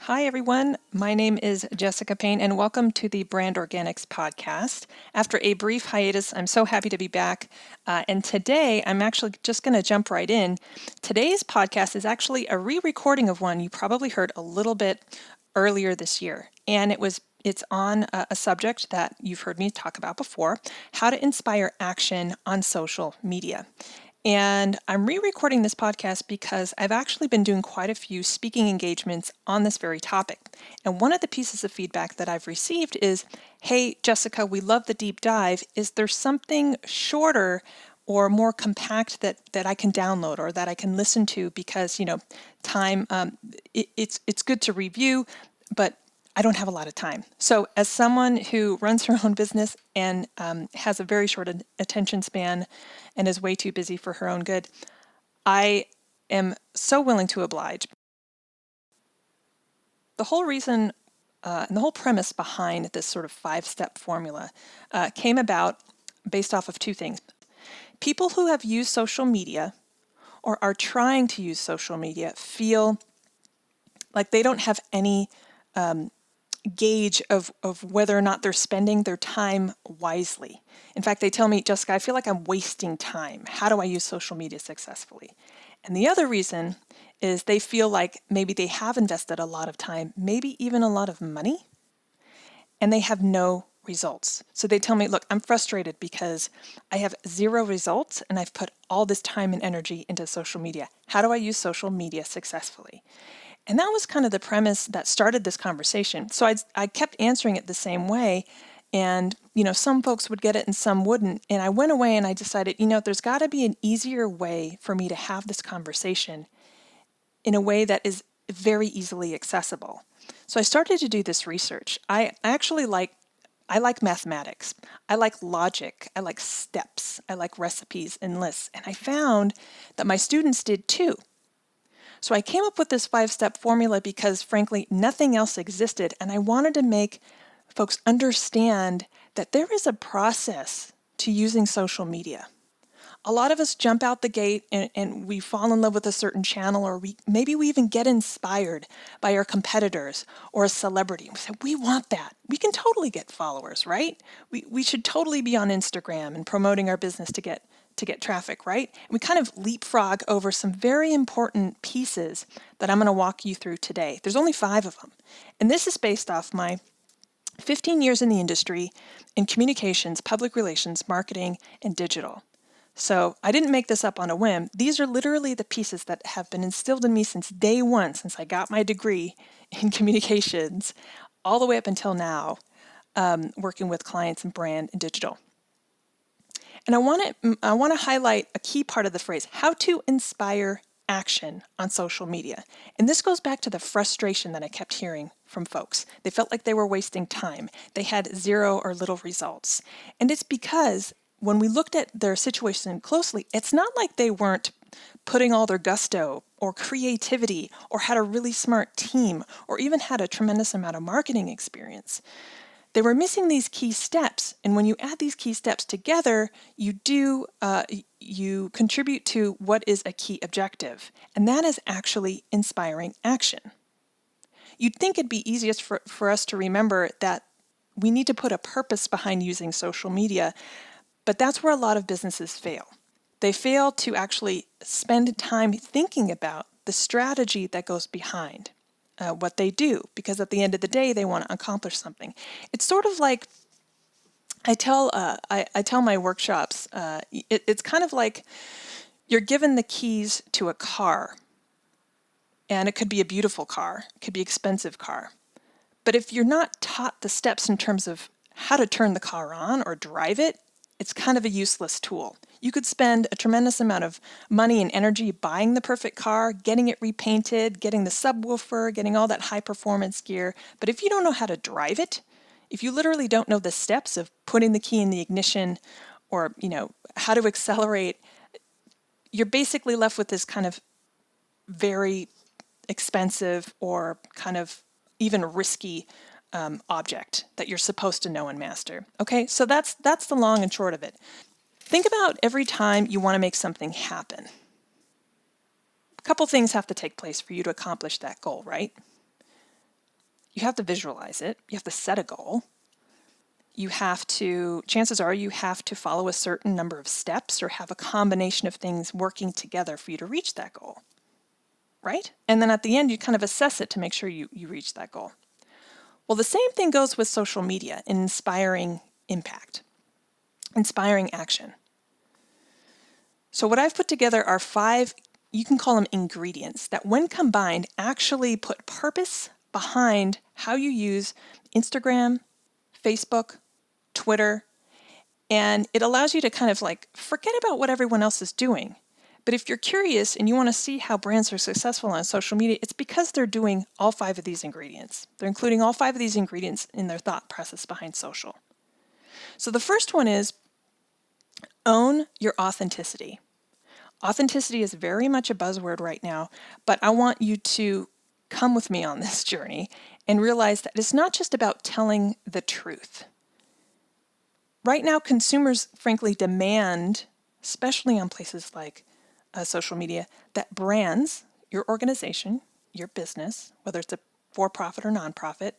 Hi, everyone. My name is Jessica Payne, and welcome to the Brand Organics podcast. After a brief hiatus, I'm so happy to be back. And today, I'm actually just going to jump right in. Today's podcast is actually a re-recording of one you probably heard a little bit earlier this year, and it's on a subject that you've heard me talk about before: how to inspire action on social media. And I'm re-recording this podcast because I've actually been doing quite a few speaking engagements on this very topic. And one of the pieces of feedback that I've received is, hey, Jessica, we love the deep dive. Is there something shorter or more compact that I can download or that I can listen to? Because, time, it's good to review, but I don't have a lot of time. So as someone who runs her own business and has a very short attention span and is way too busy for her own good, I am so willing to oblige. The whole reason and the whole premise behind this sort of 5-step formula came about based off of two things. People who have used social media or are trying to use social media feel like they don't have any gauge of whether or not they're spending their time wisely. In fact, they tell me, Jessica, I feel like I'm wasting time. How do I use social media successfully? And the other reason is they feel like maybe they have invested a lot of time, maybe even a lot of money, and they have no results. So they tell me, look, I'm frustrated because I have 0 results and I've put all this time and energy into social media. How do I use social media successfully? And that was kind of the premise that started this conversation. So I kept answering it the same way. And, some folks would get it and some wouldn't. And I went away and I decided, there's got to be an easier way for me to have this conversation in a way that is very easily accessible. So I started to do this research. I like mathematics. I like logic. I like steps. I like recipes and lists. And I found that my students did too. So I came up with this 5-step formula because, frankly, nothing else existed, and I wanted to make folks understand that there is a process to using social media. A lot of us jump out the gate and we fall in love with a certain channel, or maybe we even get inspired by our competitors or a celebrity. We say, we want that. We can totally get followers, right? We should totally be on Instagram and promoting our business to get traffic, right? We kind of leapfrog over some very important pieces that I'm going to walk you through today. There's only 5 of them. And this is based off my 15 years in the industry in communications, public relations, marketing, and digital. So I didn't make this up on a whim. These are literally the pieces that have been instilled in me since day one, since I got my degree in communications, all the way up until now, working with clients in brand and digital. And I want to highlight a key part of the phrase, how to inspire action on social media. And this goes back to the frustration that I kept hearing from folks. They felt like they were wasting time. They had 0 or little results. And it's because when we looked at their situation closely, it's not like they weren't putting all their gusto or creativity or had a really smart team or even had a tremendous amount of marketing experience. They were missing these key steps, and when you add these key steps together, you contribute to what is a key objective, and that is actually inspiring action. You'd think it'd be easiest for us to remember that we need to put a purpose behind using social media, but that's where a lot of businesses fail. They fail to actually spend time thinking about the strategy that goes behind what they do, because at the end of the day, they want to accomplish something. It's sort of like I tell my workshops. It's kind of like you're given the keys to a car, and it could be a beautiful car, it could be an expensive car. But if you're not taught the steps in terms of how to turn the car on or drive it, it's kind of a useless tool. You could spend a tremendous amount of money and energy buying the perfect car, getting it repainted, getting the subwoofer, getting all that high performance gear. But if you don't know how to drive it, if you literally don't know the steps of putting the key in the ignition or, how to accelerate, you're basically left with this kind of very expensive or kind of even risky object that you're supposed to know and master. Okay, so that's the long and short of it. Think about every time you want to make something happen. A couple things have to take place for you to accomplish that goal, right? You have to visualize it. You have to set a goal. Chances are you have to follow a certain number of steps or have a combination of things working together for you to reach that goal, right? And then at the end, you kind of assess it to make sure you reach that goal. Well, the same thing goes with social media and inspiring impact, inspiring action. So what I've put together are 5, you can call them ingredients, that when combined actually put purpose behind how you use Instagram, Facebook, Twitter, and it allows you to kind of like forget about what everyone else is doing. But if you're curious and you want to see how brands are successful on social media, it's because they're doing all 5 of these ingredients. They're including all 5 of these ingredients in their thought process behind social. So the first one is own your authenticity. Authenticity is very much a buzzword right now, but I want you to come with me on this journey and realize that it's not just about telling the truth. Right now, consumers frankly demand, especially on places like social media, that brands, your organization, your business, whether it's a for-profit or nonprofit,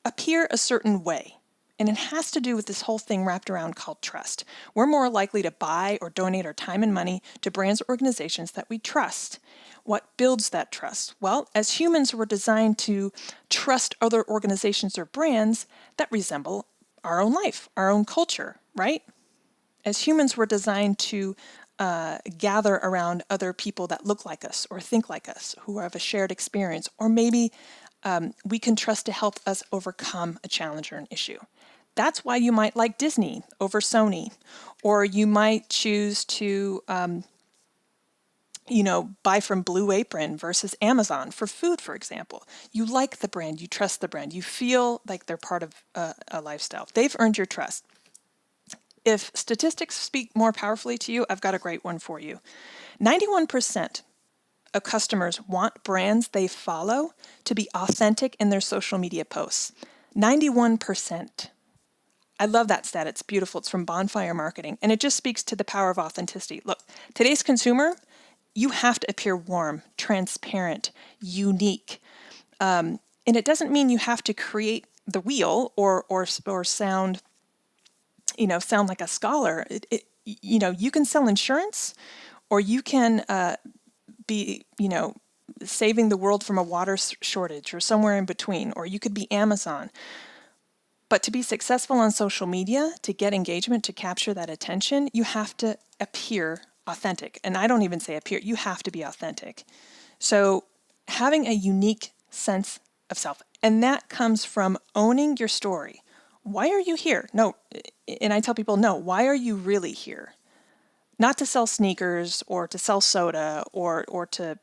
appear a certain way. And it has to do with this whole thing wrapped around called trust. We're more likely to buy or donate our time and money to brands or organizations that we trust. What builds that trust? Well, as humans, we're designed to trust other organizations or brands that resemble our own life, our own culture, right? As humans, we're designed to gather around other people that look like us or think like us, who have a shared experience, or maybe we can trust to help us overcome a challenge or an issue. That's why you might like Disney over Sony, or you might choose to buy from Blue Apron versus Amazon for food, for example. You like the brand, you trust the brand, you feel like they're part of a lifestyle. They've earned your trust. If statistics speak more powerfully to you, I've got a great one for you. 91% of customers want brands they follow to be authentic in their social media posts. 91%. I love that stat. It's beautiful. It's from Bonfire Marketing, and it just speaks to the power of authenticity. Look, today's consumer, you have to appear warm, transparent, unique. And it doesn't mean you have to create the wheel or sound like a scholar. You can sell insurance, or you can be, saving the world from a water shortage, or somewhere in between, or you could be Amazon. But to be successful on social media, to get engagement, to capture that attention, you have to appear authentic. And I don't even say appear, you have to be authentic. So having a unique sense of self, and that comes from owning your story. Why are you here? No, and I tell people, no, why are you really here? Not to sell sneakers or to sell soda or to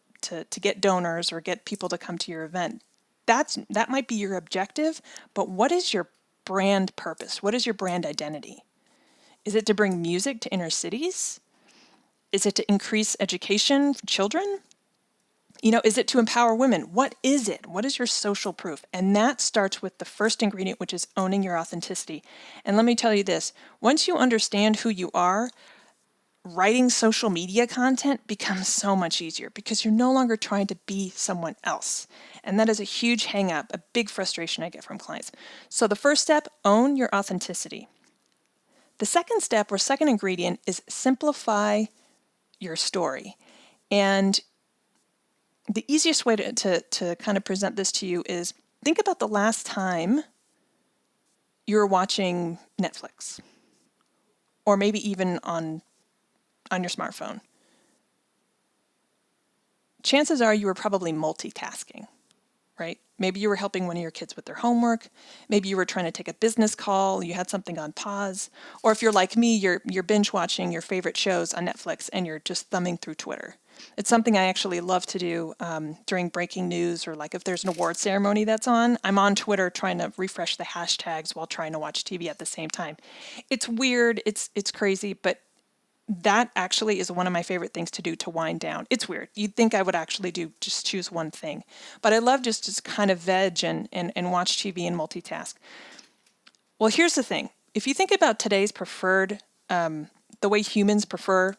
get donors or get people to come to your event. That might be your objective, but what is your brand purpose? What is your brand identity? Is it to bring music to inner cities? Is it to increase education for children? Is it to empower women? What is it? What is your social proof? And that starts with the first ingredient, which is owning your authenticity. And let me tell you this, once you understand who you are, writing social media content becomes so much easier because you're no longer trying to be someone else. And that is a huge hang up, a big frustration I get from clients. So the first step, own your authenticity. The second step or second ingredient is simplify your story. And the easiest way to kind of present this to you is think about the last time you were watching Netflix, or maybe even on your smartphone. Chances are you were probably multitasking, right? Maybe you were helping one of your kids with their homework. Maybe you were trying to take a business call. You had something on pause. Or if you're like me, you're binge watching your favorite shows on Netflix and you're just thumbing through Twitter. It's something I actually love to do during breaking news, or like if there's an award ceremony that's on, I'm on Twitter trying to refresh the hashtags while trying to watch TV at the same time. It's weird. It's crazy, but that actually is one of my favorite things to do to wind down. It's weird. You'd think I would actually just choose one thing. But I love just kind of veg and watch TV and multitask. Well, here's the thing. If you think about today's preferred, the way humans prefer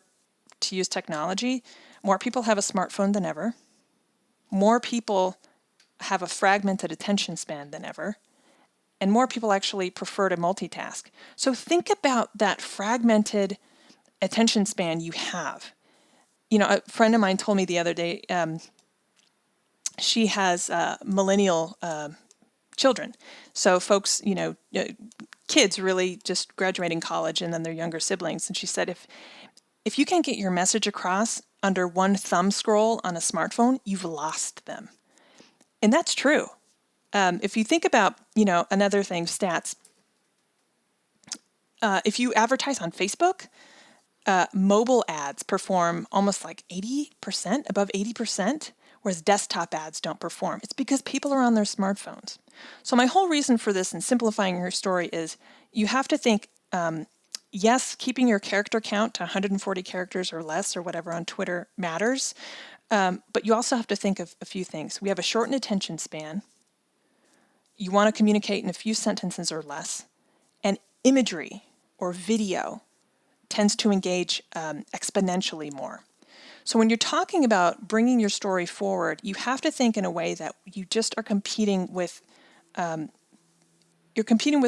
to use technology, more people have a smartphone than ever. More people have a fragmented attention span than ever, and more people actually prefer to multitask. So think about that fragmented attention span you have. A friend of mine told me the other day, she has millennial children. So folks, kids really just graduating college and then their younger siblings. And she said, if you can't get your message across under one thumb scroll on a smartphone, you've lost them. And that's true. If you think about, another thing, stats, if you advertise on Facebook, mobile ads perform almost like 80%, above 80%, whereas desktop ads don't perform. It's because people are on their smartphones. So my whole reason for this and simplifying your story is you have to think, yes, keeping your character count to 140 characters or less or whatever on Twitter matters, but you also have to think of a few things. We have a shortened attention span. You want to communicate in a few sentences or less, and imagery or video tends to engage exponentially more. So when you're talking about bringing your story forward, you have to think in a way that you just are competing with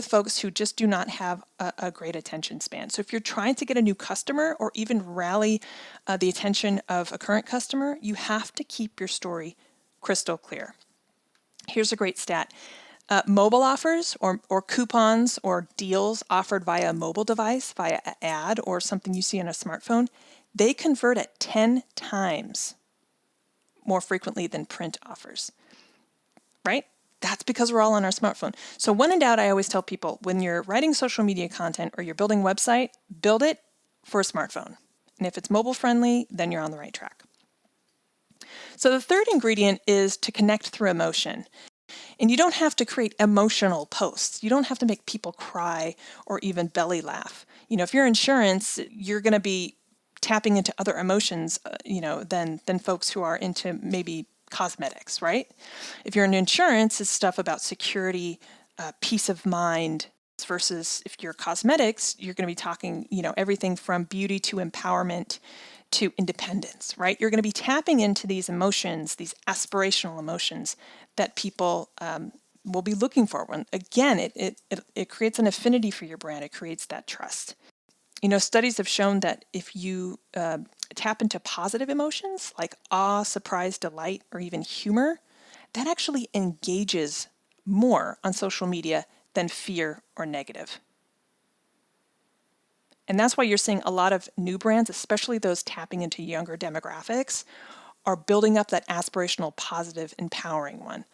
folks who just do not have a great attention span. So if you're trying to get a new customer or even rally the attention of a current customer, you have to keep your story crystal clear. Here's a great stat. Mobile offers or coupons or deals offered via a mobile device, via an ad or something you see on a smartphone, they convert at 10 times more frequently than print offers, right? That's because we're all on our smartphone. So when in doubt, I always tell people, when you're writing social media content or you're building a website, build it for a smartphone. And if it's mobile friendly, then you're on the right track. So the third ingredient is to connect through emotion. And you don't have to create emotional posts. You don't have to make people cry or even belly laugh. If you're insurance, you're going to be tapping into other emotions, than folks who are into maybe cosmetics, right? If you're in insurance, it's stuff about security, peace of mind, versus if you're cosmetics, you're going to be talking, everything from beauty to empowerment to independence, right? You're going to be tapping into these emotions, these aspirational emotions that people will be looking for. When again, it creates an affinity for your brand. It creates that trust. Studies have shown that if you tap into positive emotions like awe, surprise, delight, or even humor, that actually engages more on social media than fear or negative. And that's why you're seeing a lot of new brands, especially those tapping into younger demographics, are building up that aspirational, positive, empowering one.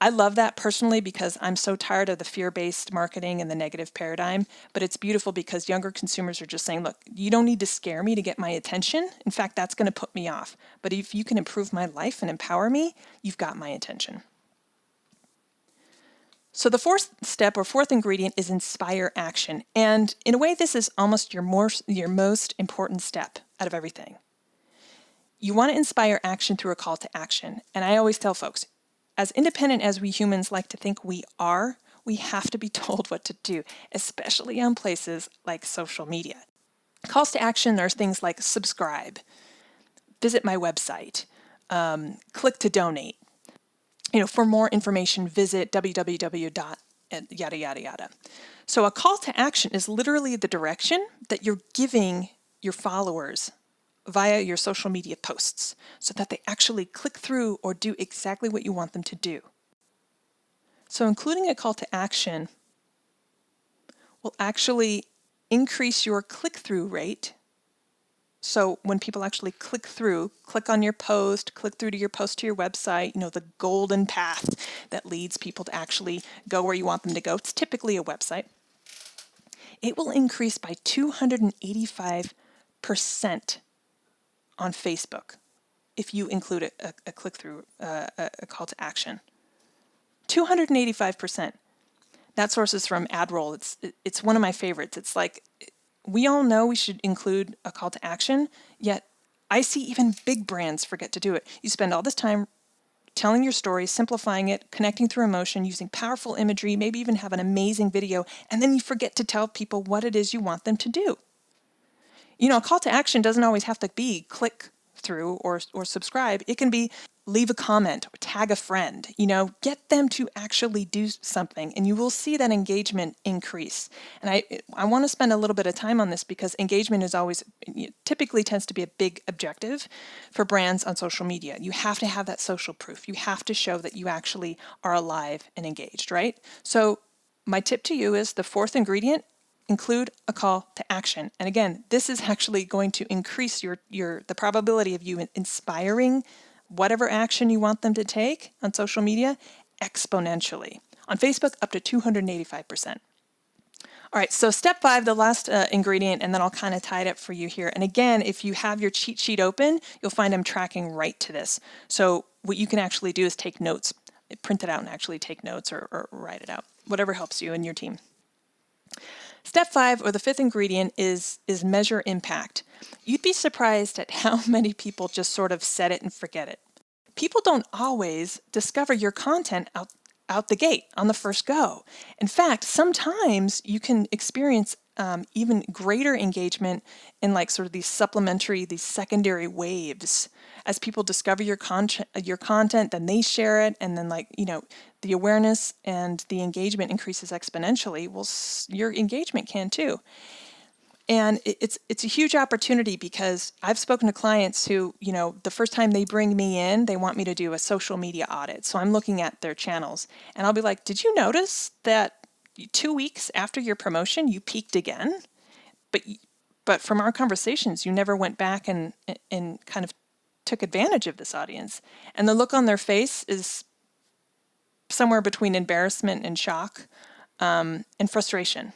I love that personally because I'm so tired of the fear-based marketing and the negative paradigm, but it's beautiful because younger consumers are just saying, look, you don't need to scare me to get my attention. In fact, that's going to put me off. But if you can improve my life and empower me, you've got my attention. So the fourth ingredient is inspire action. And in a way, this is almost your most important step out of everything. You want to inspire action through a call to action. And I always tell folks, as independent as we humans like to think we are, we have to be told what to do, especially on places like social media. Calls to action, there's things like subscribe, visit my website, click to donate. For more information, visit www. Yada, yada, yada. So a call to action is literally the direction that you're giving your followers via your social media posts so that they actually click through or do exactly what you want them to do. So including a call to action will actually increase your click-through rate. So when people actually click on your post, click through to your post to your website, the golden path that leads people to actually go where you want them to go. It's typically a website. It will increase by 285% on Facebook if you include a click-through, a call to action. 285%. That source is from AdRoll. It's one of my favorites. It's like, we all know we should include a call to action, yet I see even big brands forget to do it. You spend all this time telling your story, simplifying it, connecting through emotion, using powerful imagery, maybe even have an amazing video, and then you forget to tell people what it is you want them to do. A call to action doesn't always have to be click through or subscribe. It can be leave a comment, or tag a friend, get them to actually do something, and you will see that engagement increase. And I want to spend a little bit of time on this because engagement is always, typically tends to be a big objective for brands on social media. You have to have that social proof. You have to show that you actually are alive and engaged, right? So my tip to you is the fourth ingredient: include a call to action. And again, this is actually going to increase the probability of you inspiring whatever action you want them to take on social media exponentially. On Facebook, up to 285%. All right, so step 5, the last ingredient, and then I'll kind of tie it up for you here. And again, if you have your cheat sheet open, you'll find I'm tracking right to this. So what you can actually do is take notes, print it out and actually take notes or write it out, whatever helps you and your team. Step 5, or the fifth ingredient, is measure impact. You'd be surprised at how many people just sort of set it and forget it. People don't always discover your content out the gate on the first go. In fact, sometimes you can experience even greater engagement in like sort of these secondary waves. As people discover your content, then they share it, and then the awareness and the engagement increases exponentially. Well, your engagement can too. And it's a huge opportunity because I've spoken to clients who, the first time they bring me in, they want me to do a social media audit. So I'm looking at their channels and I'll be like, did you notice that 2 weeks after your promotion, you peaked again? But from our conversations, you never went back and kind of took advantage of this audience. And the look on their face is somewhere between embarrassment and shock and frustration.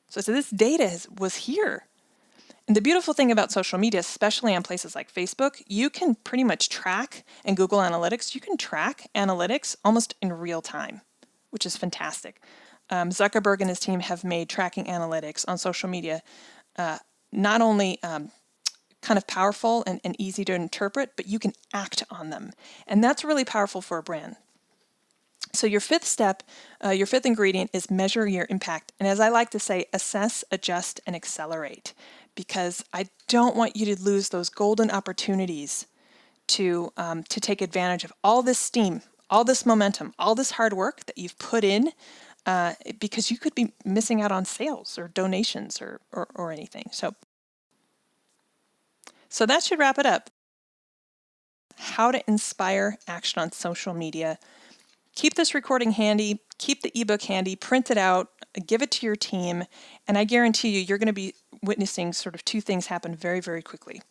So this data was here. And the beautiful thing about social media, especially on places like Facebook, you can pretty much track, and Google Analytics, you can track analytics almost in real time, which is fantastic. Zuckerberg and his team have made tracking analytics on social media not only kind of powerful and easy to interpret, but you can act on them. And that's really powerful for a brand. So your fifth step, your fifth ingredient is measure your impact. And as I like to say, assess, adjust, and accelerate, because I don't want you to lose those golden opportunities to take advantage of all this steam, all this momentum, all this hard work that you've put in, because you could be missing out on sales or donations or anything. So that should wrap it up. How to inspire action on social media. Keep this recording handy, keep the ebook handy, print it out, give it to your team, and I guarantee you're going to be witnessing sort of two things happen very, very quickly.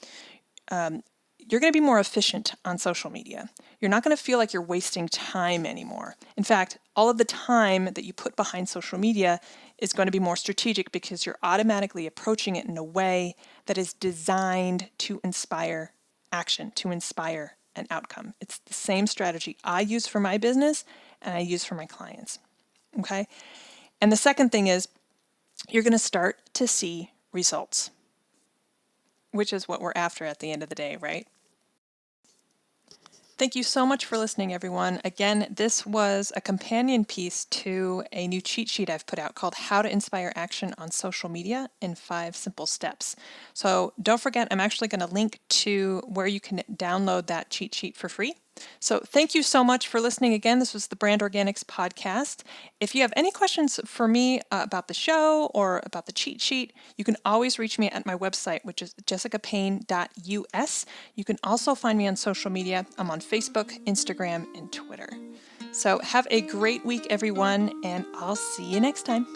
You're going to be more efficient on social media. You're not going to feel like you're wasting time anymore. In fact, all of the time that you put behind social media is going to be more strategic because you're automatically approaching it in a way that is designed to inspire action, to inspire an outcome. It's the same strategy I use for my business and I use for my clients. Okay? And the second thing is you're going to start to see results, which is what we're after at the end of the day, right? Thank you so much for listening, everyone. Again, this was a companion piece to a new cheat sheet I've put out called How to Inspire Action on Social Media in 5 Simple Steps. So don't forget, I'm actually going to link to where you can download that cheat sheet for free. So thank you so much for listening again. This was the Brand Organics podcast. If you have any questions for me about the show or about the cheat sheet, you can always reach me at my website, which is jessicapayne.us. You can also find me on social media. I'm on Facebook, Instagram, and Twitter. So have a great week, everyone, and I'll see you next time.